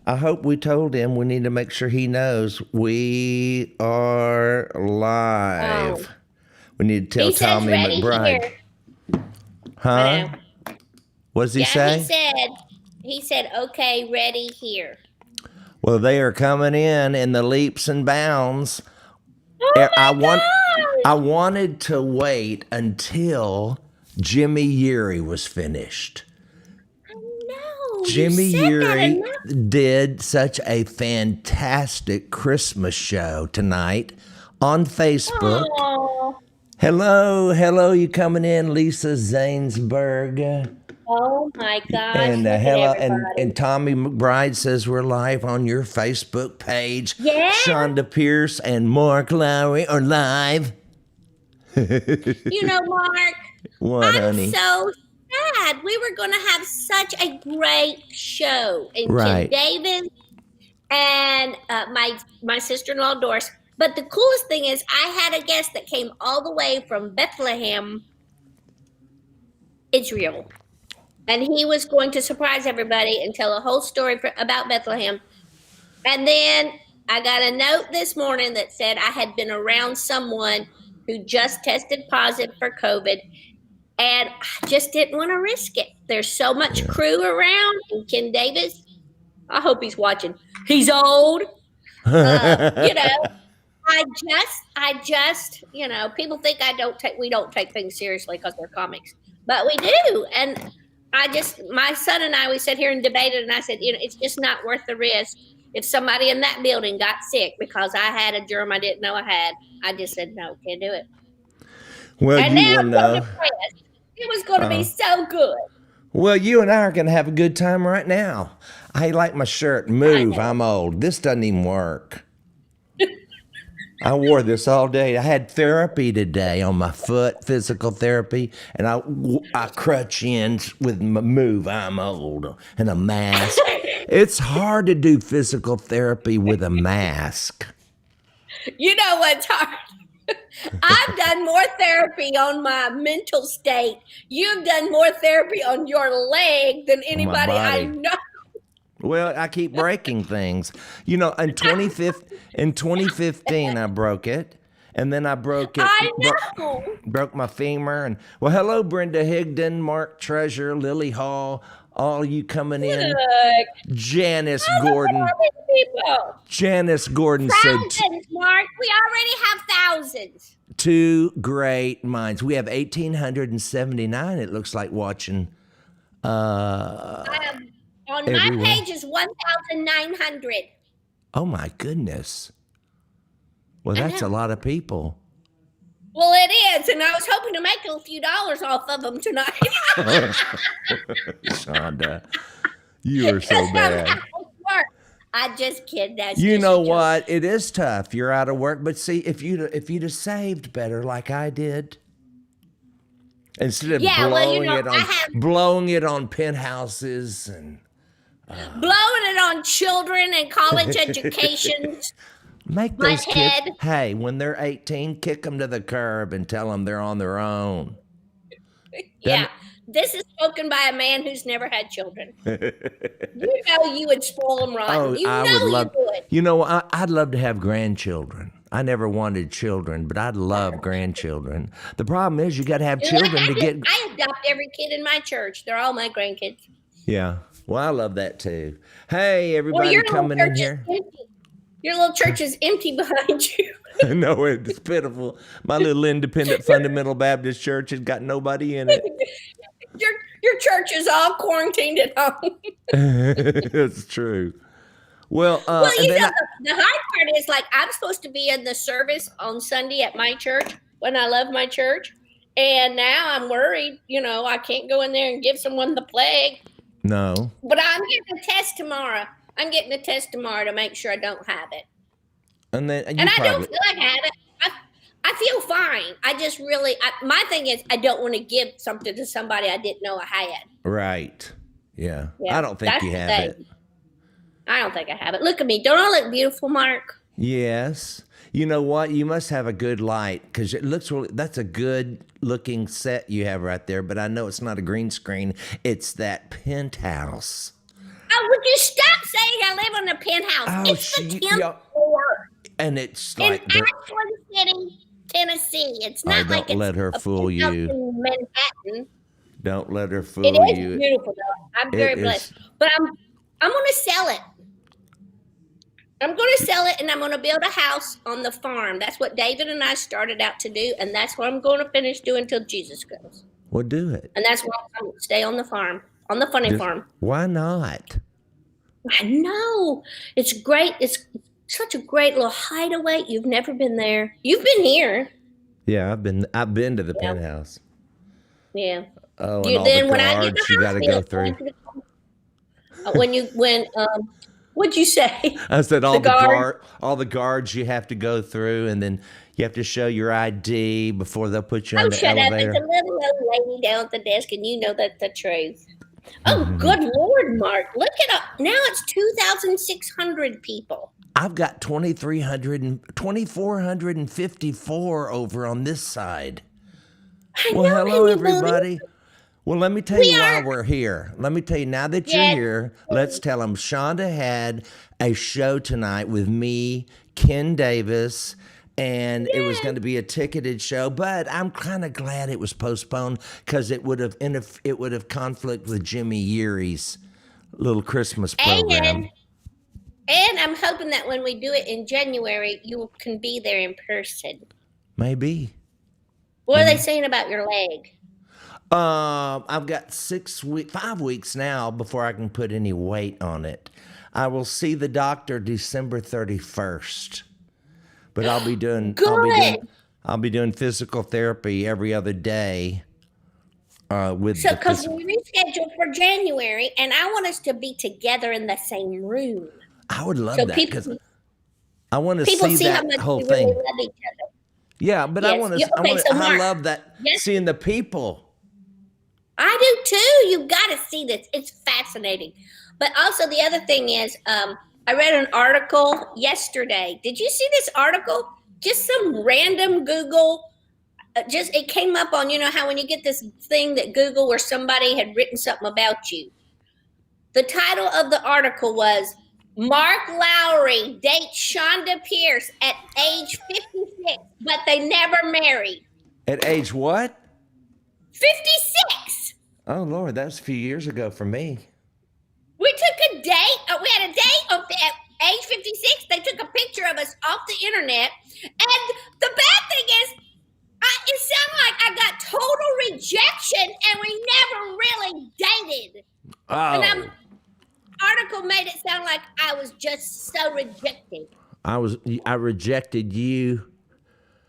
I hope we told him. We need to make sure he knows we are Oh, live. We need to tell he says Tommy ready McBride. here. I Huh? know. What does he Yeah, say? he said, okay, ready here. Well, they are coming in the leaps and bounds. Oh I my want. I God. wanted to wait until Jimmy Yeary was finished. No, you Jimmy said that Yeary enough. did such a fantastic Christmas show tonight on Facebook. Oh, Hello, you coming in, Lisa Zainsberg. oh my gosh, And look at hello, and everybody. Tommy McBride says we're live on your Facebook page. Yeah, Chonda Pierce and Mark Lowry are live. Mark, What, I'm honey? so sad. We were going to have such a great show. And Ken Right. Davis and my sister-in-law, Doris. But the coolest thing is I had a guest that came all the way from Bethlehem, Israel. And he was going to surprise everybody and tell a whole story about Bethlehem. And then I got a note this morning that said I had been around someone who just tested positive for COVID, and I just didn't want to risk it. There's so much crew around, and Ken Davis, I hope he's watching. He's old. I just, people think we don't take things seriously because they're comics, but we do. And my son and I, we sat here and debated, and I said, it's just not worth the risk. If somebody in that building got sick because I had a germ I didn't know I had, I just said, no, can't do it. Well, And you now will I'm so know. depressed. It was going to be so good. Well, you and I are going to have a good time right now. I like my shirt. Move. I'm old. This doesn't even work. I wore this all day. I had therapy today on my foot, physical therapy, and I crutch in with my move. I'm old and a mask. It's hard to do physical therapy with a mask. You know what's hard? I've done more therapy on my mental state. You've done more therapy on your leg than anybody I know. Well, I keep breaking things. In 2015, I broke it. And then I broke it. I know. Broke my femur. And hello, Brenda Higdon, Mark Treasure, Lily Hall, all you coming in. Look. Janice Gordon. Janice Gordon said, thousands, Mark. We already have thousands. Two great minds. We have 1,879, it looks like, watching. On my page is 1,900. Oh, my goodness. Well, that's a lot of people. Well, it is, and I was hoping to make a few dollars off of them tonight. Shonda, you are so bad. I just kid. That's you know what? It is tough. You're out of work, but see, if you'd have saved better, like I did, instead of blowing it on penthouses and blowing it on children and college education. Make those kids, hey, when they're 18, kick them to the curb and tell them they're on their own. Yeah, this is spoken by a man who's never had children. You would spoil them rotten. Oh, you would. I'd love to have grandchildren. I never wanted children, but I'd love grandchildren. The problem is you got to have children to get. I adopt every kid in my church. They're all my grandkids. Yeah, well, I love that too. Hey, everybody coming in here. Your little church is empty behind you. No, it's pitiful. My little independent fundamental Baptist church has got nobody in it. Your church is all quarantined at home. It's true. Well, the hard part is, like, I'm supposed to be in the service on Sunday at my church when I love my church. And now I'm worried, I can't go in there and give someone the plague. No. But I'm getting a test tomorrow. To make sure I don't have it. And then I don't feel like I have it. I feel fine. I just really, my thing is, I don't want to give something to somebody I didn't know I had. Right. Yeah. I don't think you have it. I don't think I have it. Look at me. Don't I look beautiful, Mark? Yes. You know what? You must have a good light, because it looks that's a good looking set you have right there. But I know it's not a green screen. It's that penthouse. Oh, would you stop saying I live on a penthouse. Oh, It's the 10th floor and it's in like the. Ashland City, Tennessee. It's Oh, not like don't it's let her a fool penthouse you. in Manhattan. Don't let her It fool is you. beautiful, though. I'm It very is. blessed. But I'm going to sell it. I'm going to sell it, and I'm going to build a house on the farm. That's what David and I started out to do, and that's what I'm going to finish doing till Jesus goes. Well, do it. And that's why I'm going to stay on the farm, on the funny farm. Why not? I know. It's great. It's such a great little hideaway. You've never been there. You've been here. Yeah, I've been to the penthouse. Yeah. Oh, and all the when I get guards the you house got to built, go through. What'd you say? I said all guard? all the guards you have to go through, and then you have to show your ID before they'll put you on the Shut elevator. up. It's a little old lady down at the desk, and you know that's the truth. Oh, good Lord, Mark. Look it up. Now it's 2,600 people. I've got 2,454 over on this side. Well, hello, everybody. Well, let me tell you why we're here. Let me tell you, now that you're here, let's tell them Chonda had a show tonight with me, Ken Davis, and it was going to be a ticketed show, but I'm kind of glad it was postponed because it would have conflict with Jimmy Yeary's little Christmas program. And I'm hoping that when we do it in January, you can be there in person. Maybe. What are they saying about your leg? I've got 5 weeks now before I can put any weight on it. I will see the doctor December 31st, but I'll be doing physical therapy every other day. Because we rescheduled for January, and I want us to be together in the same room. I would love that because I want to see that whole we thing. Really love each other. Yeah, but Yes. I want to. Mark, I love that seeing the people. I do too. You got to see this. It's fascinating. But also the other thing is, I read an article yesterday. Did you see this article? Just some random Google. It came up on, you know how when you get this thing that Google where somebody had written something about you. The title of the article was Mark Lowry dates Chonda Pierce at age 56, but they never married. At age what? 56. Oh, Lord, that was a few years ago for me. We took a date. We had a date at age 56. They took a picture of us off the internet. And the bad thing is, it sounded like I got total rejection and we never really dated. Oh. And article made it sound like I was just so rejected. I rejected you.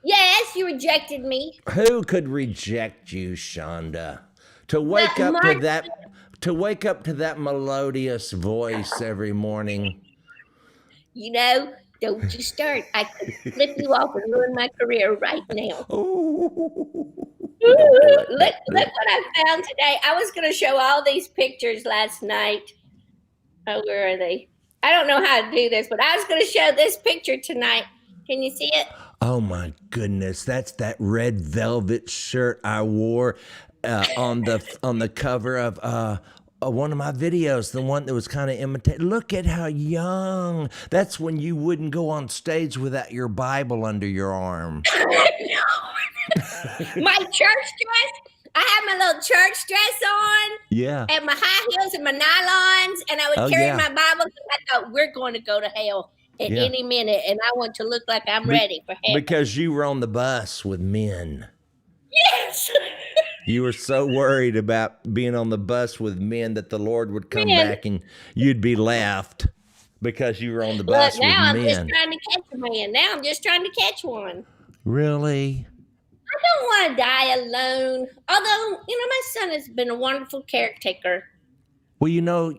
Yes, you rejected me. Who could reject you, Chonda? To wake up to that melodious voice every morning. You know, don't you start. I could flip you off and ruin my career right now. Look what I found today. I was going to show all these pictures last night. Oh, where are they? I don't know how to do this, but I was going to show this picture tonight. Can you see it? Oh, my goodness. That's that red velvet shirt I wore on the cover of one of my videos, the one that was kind of imitated. Look at how young. That's when you wouldn't go on stage without your Bible under your arm. My church dress. I had my little church dress on. Yeah. And my high heels and my nylons. And I would carry my Bible because I thought we're going to go to hell at any minute. And I want to look like I'm ready for hell. Because you were on the bus with men. Yes. You were so worried about being on the bus with men that the Lord would come back and you'd be left because you were on the bus with men. Now I'm just trying to catch a man. Now I'm just trying to catch one. Really? I don't want to die alone. Although, my son has been a wonderful caretaker. Well, alone.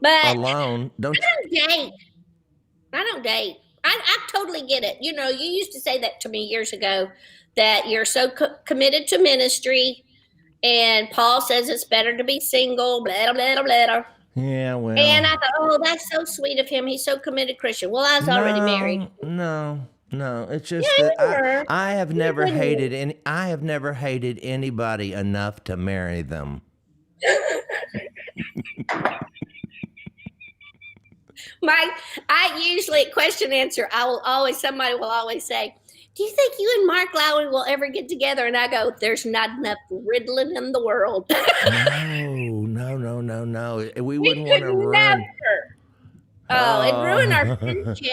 I don't date. I totally get it. You used to say that to me years ago, that you're so committed to ministry. And Paul says it's better to be single, blah, blah, blah, blah. Yeah, well. And I thought, oh, that's so sweet of him. He's so committed Christian. Well, I was already married. No. It's just that I have never hated anybody enough to marry them. I usually question answer. Somebody will always say, "Do you think you and Mark Lowry will ever get together?" And I go, "There's not enough riddling in the world. No. We We wouldn't want could to ruin. never. Oh, it'd ruin our Oh. friendship.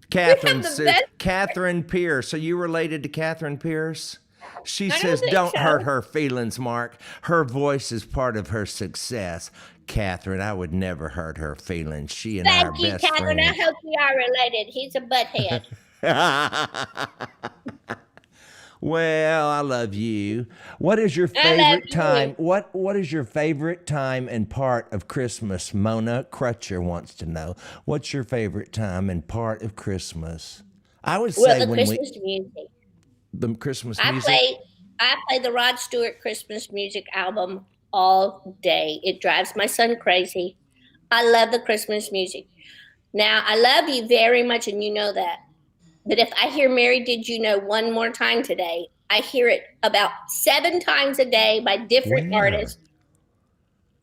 We Catherine have the says, best. Catherine Pierce. Are you related to Catherine Pierce? She I don't says, think don't hurt so. her feelings, Mark. Her voice is part of her success. Catherine, I would never hurt her feelings. She and I are Thank you, best Catherine. I friends. hope we are related. He's a butthead. Well, I love you. What is your I love favorite time? you. What is your favorite time and part of Christmas? Mona Crutcher wants to know. What's your favorite time and part of Christmas? I would Well, say the when we Christmas music. the Christmas I music. play I play the Rod Stewart Christmas music album all day. It drives my son crazy. I love the Christmas music. Now, I love you very much, and you know that. But if I hear Mary Did You Know one more time today, I hear it about 7 times a day by different Where? artists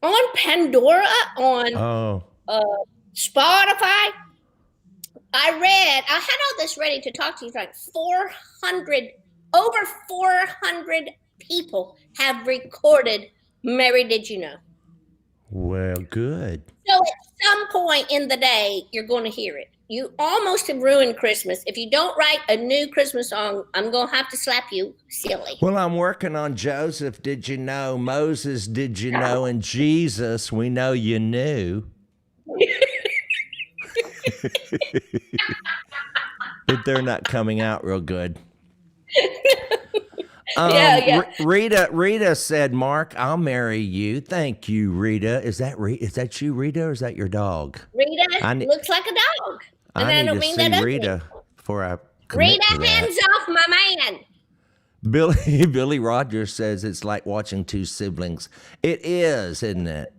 on Pandora, on Oh, uh, Spotify. I had all this ready to talk to you. Like 400 people have recorded Mary Did You Know. well, good. So at some point in the day, you're going to hear it. You almost have ruined Christmas. If you don't write a new Christmas song, I'm going to have to slap you silly. Well, I'm working on Joseph. Did you know? Moses? Did you know? And Jesus, we know you knew. But they're not coming out real good. Yeah. Rita said, "Mark, I'll marry you." Thank you, Rita. Is that you, Rita, or is that your dog? Rita looks like a dog. And I need don't to mean see that ugly. Rita before I commit Rita, to that. hands off my man. Billy Rogers says it's like watching two siblings. It is, isn't it?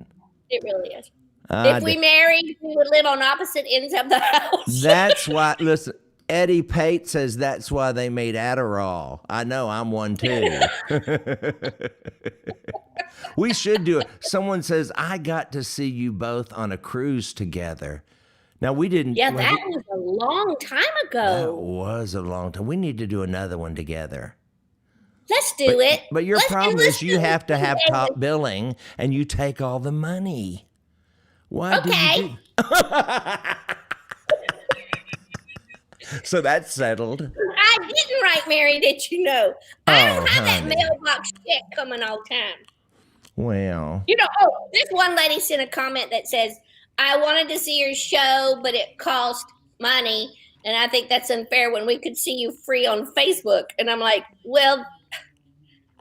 It really is. If we married, we would live on opposite ends of the house. That's why. Listen, Eddie Pate says that's why they made Adderall. I know, I'm one too. We should do it. Someone says I got to see you both on a cruise together. Now we didn't. Yeah, that was a long time That ago. was a long time. We need to do another one together. Let's do it. But your problem let's is you do have to it have today. top billing and you take all the money. Why do Okay. you do? So that's settled. I didn't write Mary, did you know? I don't have honey. that mailbox check coming all the time. Well, This one lady sent a comment that says, I wanted to see your show, but it cost money. And I think that's unfair when we could see you free on Facebook. And I'm like, well,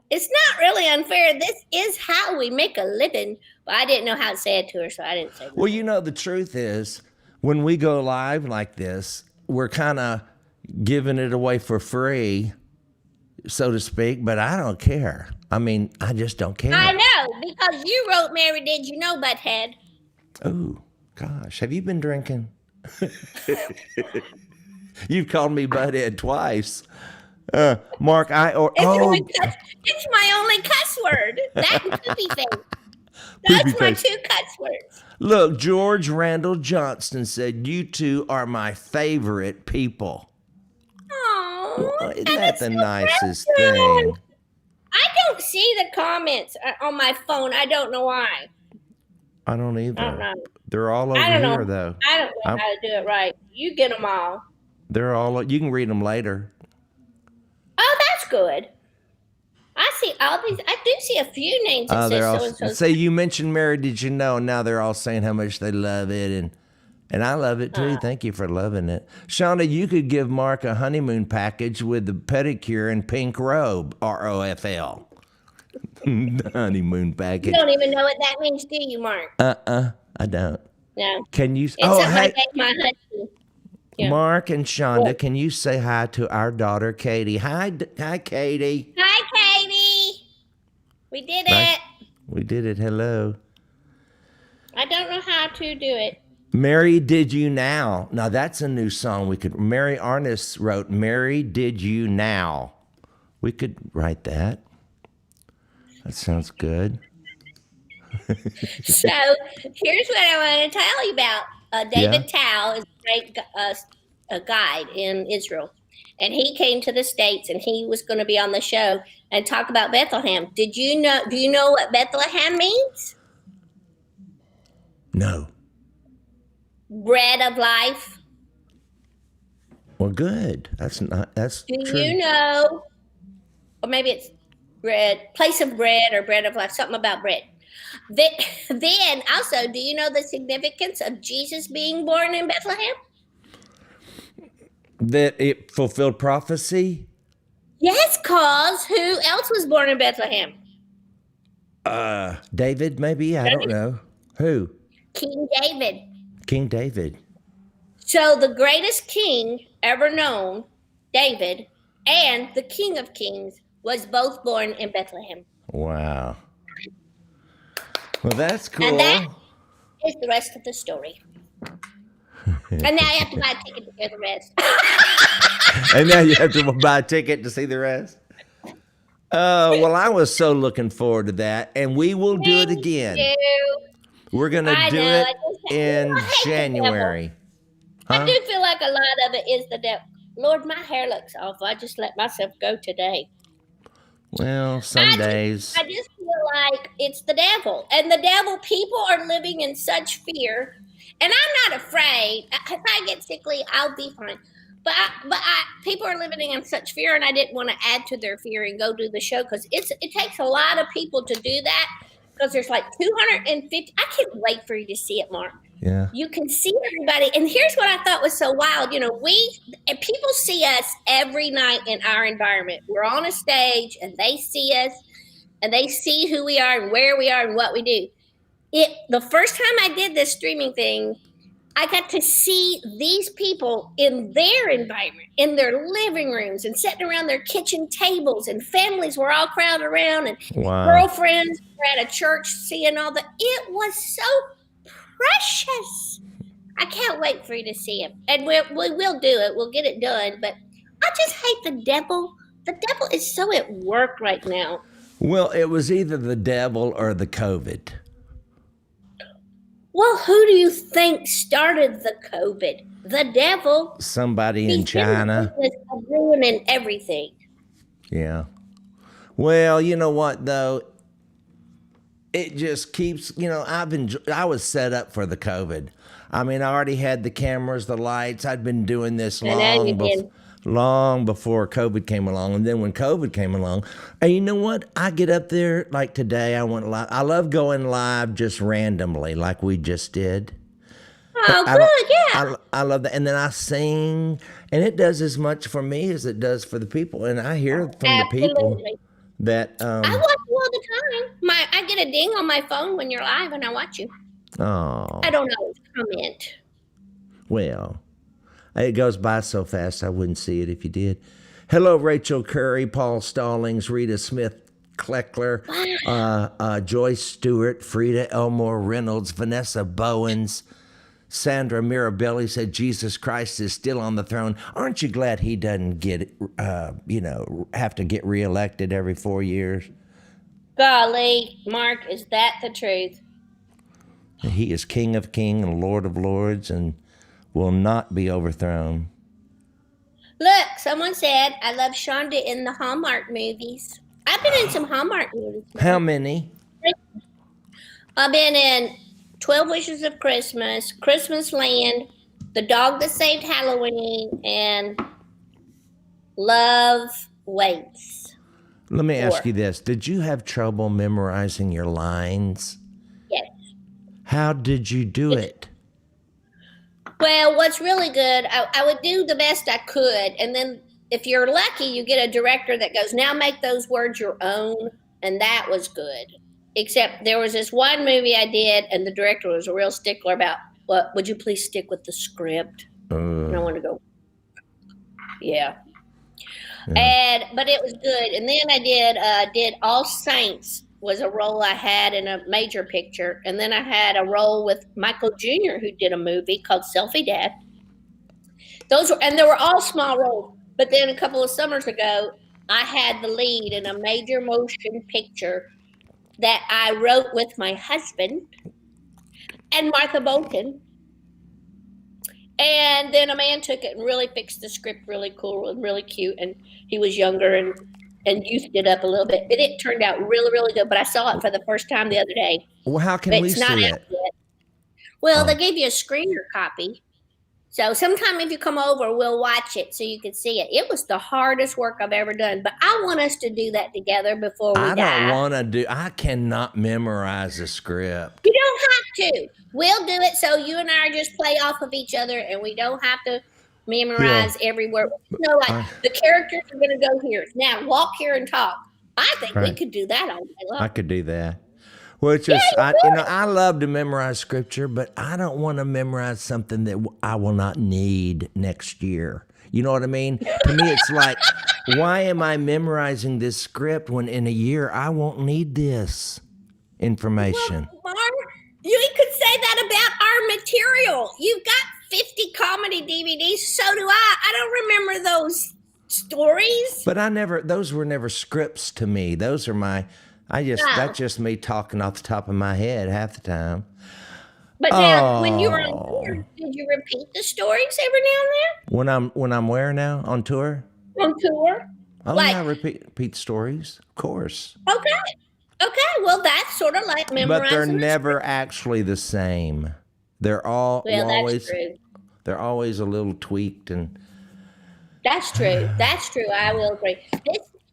it's not really unfair. This is how we make a living. But I didn't know how to say it to her, so I didn't say it. well, the truth is when we go live like this, we're kind of giving it away for free, so to speak, but I don't care. I mean, I just don't care. I know, because you wrote Mary Did You Know, butthead. Oh, gosh. Have you been drinking? You've called me butthead twice. Mark, It's my only cuss word. That and poopy face. Those are my 2 cuss words. Look, George Randall Johnston said, you two are my favorite people. Oh, Isn't that the nicest precious. thing? I don't see the comments on my phone. I don't know why. I don't either. I don't know. They're all over I don't here, know. though. I don't know how to do it right. You get them all. They're all. You can read them later. Oh, that's good. I see all these. I do see a few names that say so and so. Say you mentioned Mary, did you know? And now they're all saying how much they love it, and I love it too. Thank you for loving it, Chonda. You could give Mark a honeymoon package with the pedicure and pink robe. ROFL. The honeymoon package. You don't even know what that means, do you, Mark? I don't. No. Can you? It's something I hey, gave my husband. Yeah. Mark and Chonda, can you say hi to our daughter Katie? Hi, Katie. Hi, Katie. We did Nice. it. We did it. Hello. I don't know how to do it. Mary, Did You Now? Now that's a new song we could. Mary Arness wrote Mary, Did You Now? We could write that. That sounds good. So here's what I want to tell you about. Yeah. David Tao is a great a guide in Israel, and he came to the States, and he was going to be on the show and talk about Bethlehem. Did you know? Do you know what Bethlehem means? No. Bread of life. Well, good. That's Do true. you know? Or maybe it's bread, place of bread, or bread of life. Something about bread. Then also, do you know the significance of Jesus being born in Bethlehem? That it fulfilled prophecy. Yes, cause who else was born in Bethlehem? David, maybe, I don't know. Who? King David. King David. So the greatest king ever known, David, and the King of Kings was both born in Bethlehem. Wow. Well, that's cool. And that is the rest of the story. And now you have to buy a ticket to hear the rest. And now you have to buy a ticket to see the rest. Oh, well, I was so looking forward to that, and we will do it again. Thank you. We're going to I do know, it I just- in I hate the January. I do feel like a lot of it is the devil. Lord, my hair looks awful. I just let myself go today. Well, some days. I just feel like it's the devil. And the devil, people are living in such fear. And I'm not afraid. If I get sickly, I'll be fine. But people are living in such fear, and I didn't want to add to their fear and go do the show because it takes a lot of people to do that because there's like 250. I can't wait for you to see it, Mark. Yeah. You can see everybody. And here's what I thought was so wild. You know, people see us every night in our environment. We're on a stage and they see us and they see who we are and where we are and what we do. The first time I did this streaming thing, I got to see these people in their environment, in their living rooms and sitting around their kitchen tables, and families were all crowded around, and girlfriends were at a church seeing all that. It was so precious. I can't wait for you to see it. And we will do it. We'll get it done. But I just hate the devil. The devil is so at work right now. Well, it was either the devil or the COVID. Well, who do you think started the COVID? The devil. Somebody in China. Ruining everything. Yeah. Well, you know what, though? It just keeps, I was set up for the COVID. I mean, I already had the cameras, the lights. I'd been doing this long before COVID came along. And then when COVID came along, and you know what? I get up there, like today, I went live. I love going live just randomly, like we just did. Oh, good, yeah. I love that. And then I sing, and it does as much for me as it does for the people. And I hear from the people that... I watch you all the time. I get a ding on my phone when you're live, and I watch you. Oh. I don't always comment. Well, it goes by so fast I wouldn't see it if you did. Hello, Rachel Curry, Paul Stallings, Rita Smith Kleckler, Joyce Stewart, Frida Elmore Reynolds, Vanessa Bowens, Sandra Mirabelli said Jesus Christ is still on the throne. Aren't you glad he doesn't get, have to get reelected every 4 years? Golly, Mark, is that the truth? He is King of Kings and Lord of Lords and will not be overthrown. Look, someone said, I love Chonda in the Hallmark movies. I've been in some Hallmark movies. How many? I've been in 12 Wishes of Christmas, Christmas Land, The Dog That Saved Halloween, and Love Waits. Let me ask you this. Did you have trouble memorizing your lines? Yes. How did you do it? Well, what's really good, I would do the best I could. And then if you're lucky, you get a director that goes, now make those words your own. And that was good. Except there was this one movie I did, and the director was a real stickler about, well, would you please stick with the script? And I want to go, yeah. But it was good. And then I did All Saints was a role I had in a major picture. And then I had a role with Michael Jr., who did a movie called Selfie Dad. And they were all small roles. But then a couple of summers ago, I had the lead in a major motion picture that I wrote with my husband and Martha Bolton. And then a man took it and really fixed the script really cool and really cute. And he was younger and used it up a little bit. And it turned out really, really good. But I saw it for the first time the other day. Well, how can But we it's not see out it? yet. Well, Oh. they gave you a screener copy. So sometime if you come over, we'll watch it so you can see it. It was the hardest work I've ever done. But I want us to do that together before we I die. don't want to do. I cannot memorize a script. You don't have to. We'll do it so you and I just play off of each other and we don't have to memorize every word. You know, like the characters are going to go here. Now walk here and talk. I think we could do that all day long. I could do that. Well, it's just, I love to memorize scripture, but I don't want to memorize something that I will not need next year. You know what I mean? To me, it's like, why am I memorizing this script when in a year I won't need this information? Well, Mark, you could say that about our material. You've got 50 comedy DVDs, so do I. I don't remember those stories. But those were never scripts to me. Those are that's just me talking off the top of my head half the time. But now, when you were on tour, did you repeat the stories every now and then? When I'm where now? On tour? On tour? Oh, yeah, I repeat stories, of course. Okay, well, that's sort of like memorizing. But they're never actually the same. They're always they're always a little tweaked and. That's true. That's true. I will agree.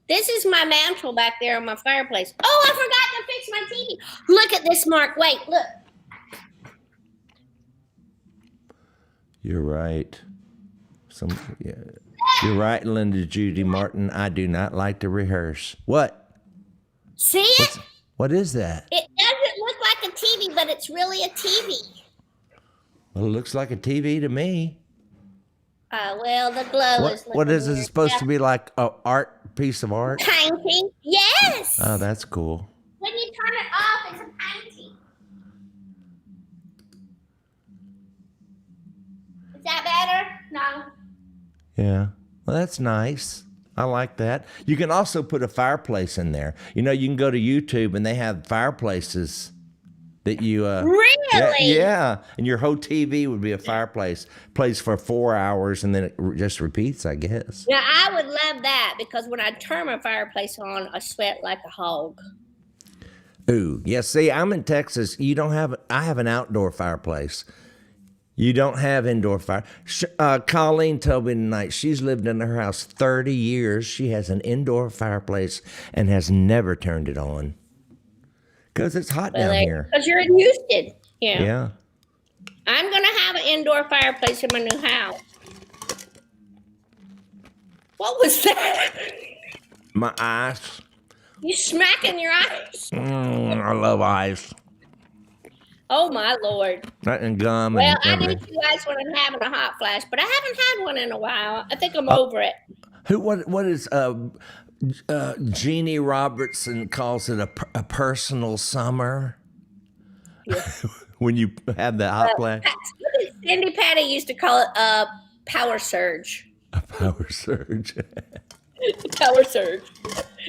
This is my mantle back there on my fireplace. Oh, I forgot to fix my TV. Look at this, Mark. Wait, look. You're right. You're right, Linda Judy Martin. I do not like to rehearse. What? See it? What is that? It doesn't look like a TV, but it's really a TV. Well, it looks like a TV to me. Well, the glow is. What is it supposed to be, like an art piece of art? Painting, yes. Oh, that's cool. When you turn it off, it's a painting. Is that better? No. Yeah. Well, that's nice. I like that. You can also put a fireplace in there. You know, you can go to YouTube and they have fireplaces that you really? Yeah. And your whole TV would be a fireplace. Plays for 4 hours and then it just repeats, I guess. Yeah, I would love that because when I turn my fireplace on, I sweat like a hog. Ooh, yeah. See, I'm in Texas. I have an outdoor fireplace. You don't have indoor fire. Colleen told me tonight she's lived in her house 30 years. She has an indoor fireplace and has never turned it on. Because it's hot down here. Because you're in Houston. Yeah. I'm going to have an indoor fireplace in my new house. What was that? My ice. You smacking your ice? I love ice. Oh, my Lord. And gum. Well, I do too ice when I'm having a hot flash, but I haven't had one in a while. I think I'm over it. What is Jeannie Robertson calls it a personal summer? Yeah. When you have the hot flash? Sandy Patty used to call it a power surge. A power surge. Power surge.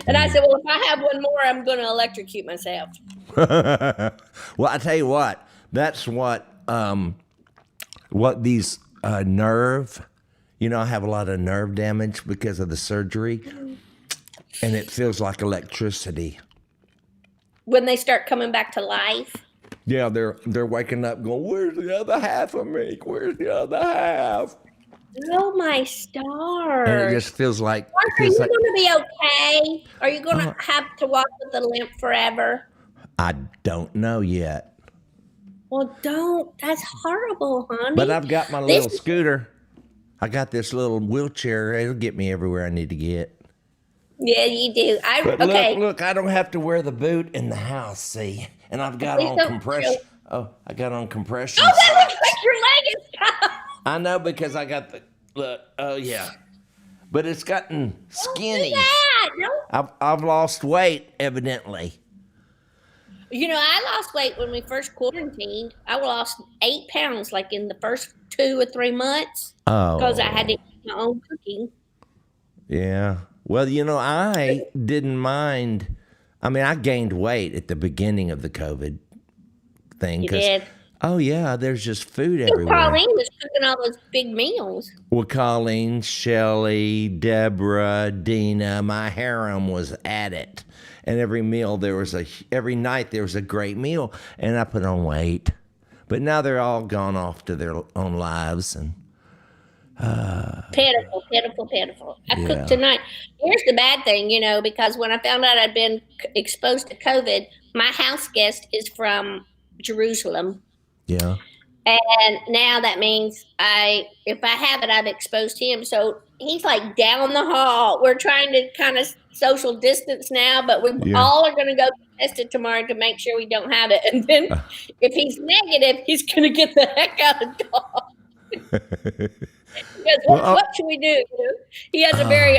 And I said, well, if I have one more, I'm going to electrocute myself. Well, I tell you what, that's what these nerve, I have a lot of nerve damage because of the surgery, and it feels like electricity. When they start coming back to life? Yeah, they're waking up going, where's the other half of me? Where's the other half? Oh, my stars. And it just feels like... Are you going to be okay? Are you going to have to walk with the limp forever? I don't know yet. Well, don't. That's horrible, honey. But I've got my little scooter. I got this little wheelchair. It'll get me everywhere I need to get. Yeah, you do. Look, I don't have to wear the boot in the house, see? And I've got on compression. Oh, I got on compression. Oh, that looks like your leg is tough. I know because I got look. Oh, yeah. But it's gotten skinny. No. I've lost weight, evidently. I lost weight when we first quarantined. I lost 8 pounds like in the first 2 or 3 months. Oh. Because I had to eat my own cooking. Yeah. Well, I didn't mind. I mean, I gained weight at the beginning of the COVID thing. You did? Oh yeah, there's just food You know, everywhere. Pauline was cooking all those big meals. Well, Colleen, Shelley, Deborah, Dina, my harem was at it. And every meal every night there was a great meal, and I put on weight. But now they're all gone off to their own lives, and Pitiful, pitiful, pitiful. I yeah, cooked tonight. Here's the bad thing, because when I found out I'd been exposed to COVID, my house guest is from Jerusalem. yeah, And now that means if I have it, I've exposed him. So he's like down the hall. We're trying to kind of social distance now, but we yeah. all are going to go get tested tomorrow to make sure we don't have it. And then if he's negative, he's going to get the heck out of Dodge. Goes, what should we do? He has a very,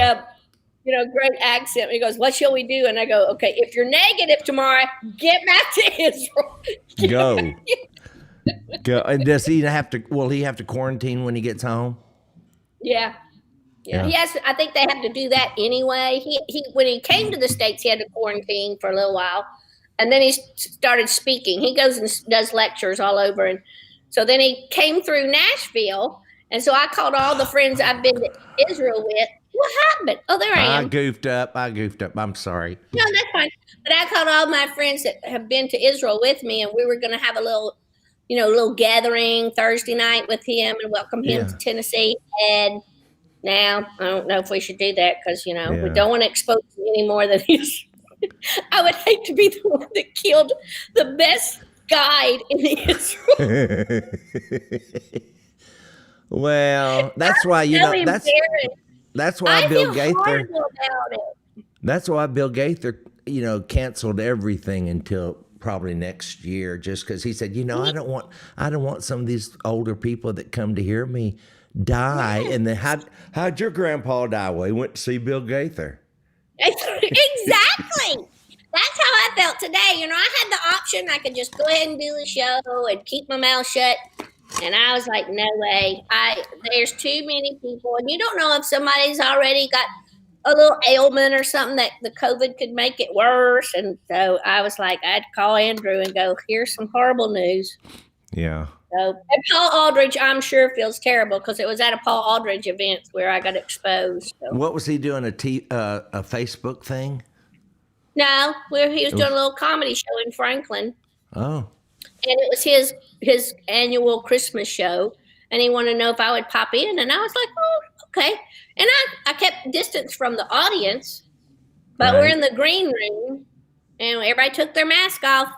great accent. He goes, "What shall we do?" And I go, "Okay, if you're negative tomorrow, get back to Israel." Go. Go. And does he have to? Will he have to quarantine when he gets home? Yeah. He has. I think they have to do that anyway. He when he came to the States, he had to quarantine for a little while, and then he started speaking. He goes and does lectures all over, and so then he came through Nashville, and so I called all the friends I've been to Israel with. What happened? Oh, there I am. I goofed up. I'm sorry. No, that's fine. But I called all my friends that have been to Israel with me, and we were going to have a little gathering Thursday night with him and welcome him to Tennessee. And now I don't know if we should do that because we don't want to expose him any more than he's. I would hate to be the one that killed the best guide in Israel. Well, that's why that's why Bill Gaither. That's why Bill Gaither, canceled everything until probably next year, just because he said, I don't want some of these older people that come to hear me die. Yeah. And then how'd your grandpa die? Well, he went to see Bill Gaither. Exactly. That's how I felt today. I had the option. I could just go ahead and do the show and keep my mouth shut. And I was like, no way. There's too many people. And you don't know if somebody's already got a little ailment or something that the COVID could make it worse. And so I was like, I'd call Andrew and go, here's some horrible news. Yeah. So, and Paul Aldridge, I'm sure feels terrible because it was at a Paul Aldridge event where I got exposed. So. What was he doing, a Facebook thing? No, he was doing a little comedy show in Franklin. Oh. And it was his annual Christmas show. And he wanted to know if I would pop in. And I was like, oh, okay. And I kept distance from the audience. But we're in the green room. And everybody took their mask off.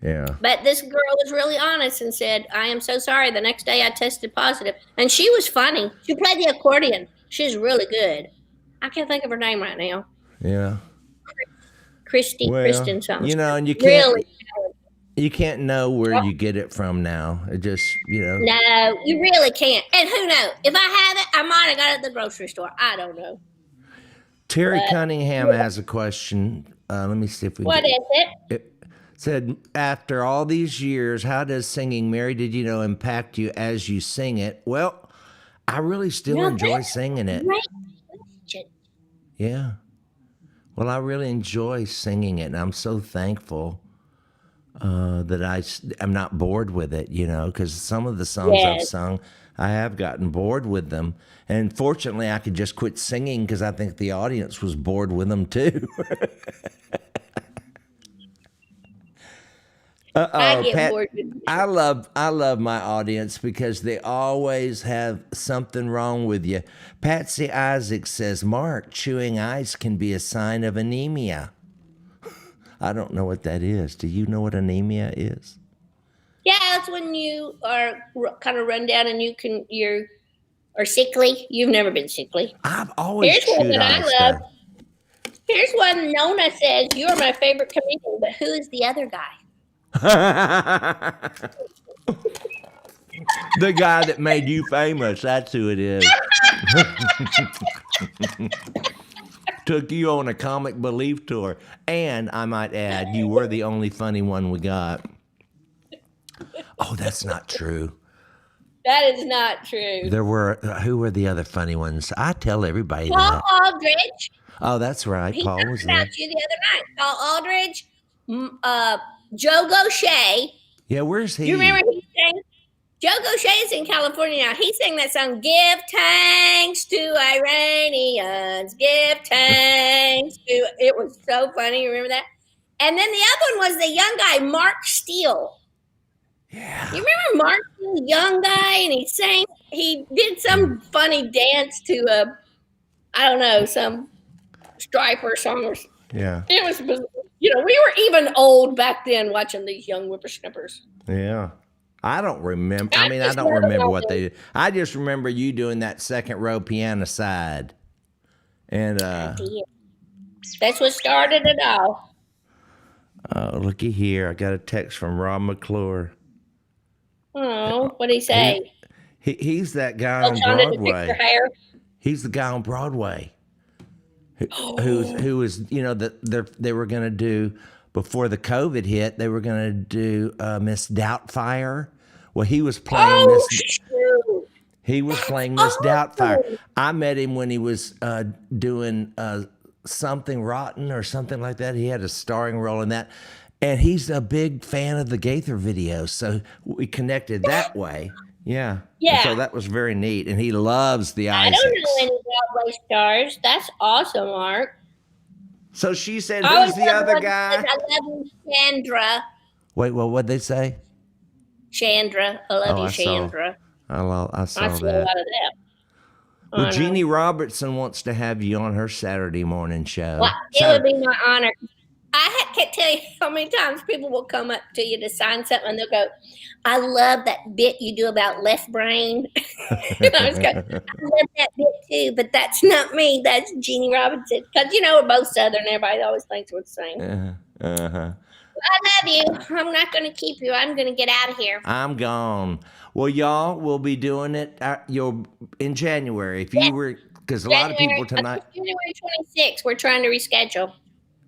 Yeah. But this girl was really honest and said, I am so sorry. The next day I tested positive. And she was funny. She played the accordion. She's really good. I can't think of her name right now. Yeah. Kristen something. And you can't know where you get it from now. It just, No, you really can't. And who knows? If I have it, I might have got it at the grocery store. I don't know. Terry Cunningham has a question. Let me see if we What is it? It said, after all these years, how does singing Mary Did You Know impact you as you sing it? Well, I really still enjoy singing it. Great question. Yeah. Well, I really enjoy singing it, and I'm so thankful that I'm not bored with it, because some of the songs I've sung, I have gotten bored with them. And fortunately, I could just quit singing because I think the audience was bored with them too. I get bored with it. I love my audience because they always have something wrong with you. Patsy Isaacs says, Mark, chewing ice can be a sign of anemia. I don't know what that is. Do you know what anemia is? Yeah, it's when you are kind of run down and you're sickly. You've never been sickly. I've always Here's one chewed that ice. I love. Here's one. Nona says, you are my favorite comedian, but who is the other guy? The guy that made you famous. That's who it is. Took you on a comic belief tour. And I might add, you were the only funny one we got. Oh, that's not true. That is not true. Who were the other funny ones? I tell everybody Paul that. Aldridge. Oh, that's right. He Paul talked was there. about you the other night. Paul Aldridge, Joe Gaucher, Yeah, where's he? You remember he sang? Joe Gaucher's in California now. He sang that song, "Give Thanks to Iranians, Give Thanks to." It was so funny. You remember that? And then the other one was the young guy, Mark Steele. Yeah. You remember Mark, the young guy, and he did some funny dance to I don't know, some striper song or something. Yeah. It was, we were even old back then watching these young whippersnappers. Yeah. I don't remember. I don't remember what they did. I just remember you doing that second row piano side. And that's what started it all. Looky here. I got a text from Rob McClure. Oh, what'd he say? He's that guy on Chonda to Broadway. fix her hair. He's the guy on Broadway. Who was, they were going to do, before the COVID hit, they were going to do Miss Doubtfire. Well, he was playing Miss Doubtfire. I met him when he was doing Something Rotten or something like that. He had a starring role in that. And he's a big fan of the Gaither videos, so we connected that way. Yeah. Yeah. And so that was very neat. And he loves the I Isaacs. don't know any Broadway stars. That's awesome, Mark. So she said, who's the other guy? I love you, Chandra. Wait, well, what'd they say? Chandra. I love you, Chandra. I saw I see that. a lot of that. Well, Jeannie Robertson wants to have you on her Saturday morning show. Well, it would be my honor. I can't tell you how many times people will come up to you to sign something and they'll go, "I love that bit you do about left brain." And I was going, "I love that bit too, but that's not me. That's Jeannie Robinson." Because, we're both Southern. Everybody always thinks we're the same. Uh-huh. I love you. I'm not going to keep you. I'm going to get out of here. I'm gone. Well, y'all will be doing it in January. If you were, because a lot of people tonight. January 26th, we're trying to reschedule.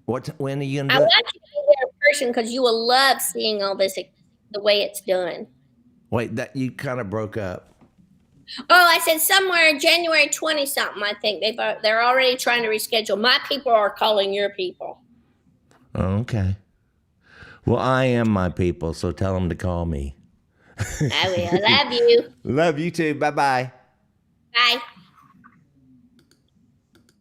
When are you going to I do it? want you to be there in person because you will love seeing all this, the way it's done. Wait, that you kind of broke up. Oh, I said somewhere in January 20-something, I think. They're already trying to reschedule. My people are calling your people. Oh, okay. Well, I am my people, so tell them to call me. I will. Love you. Love you too. Bye-bye. Bye.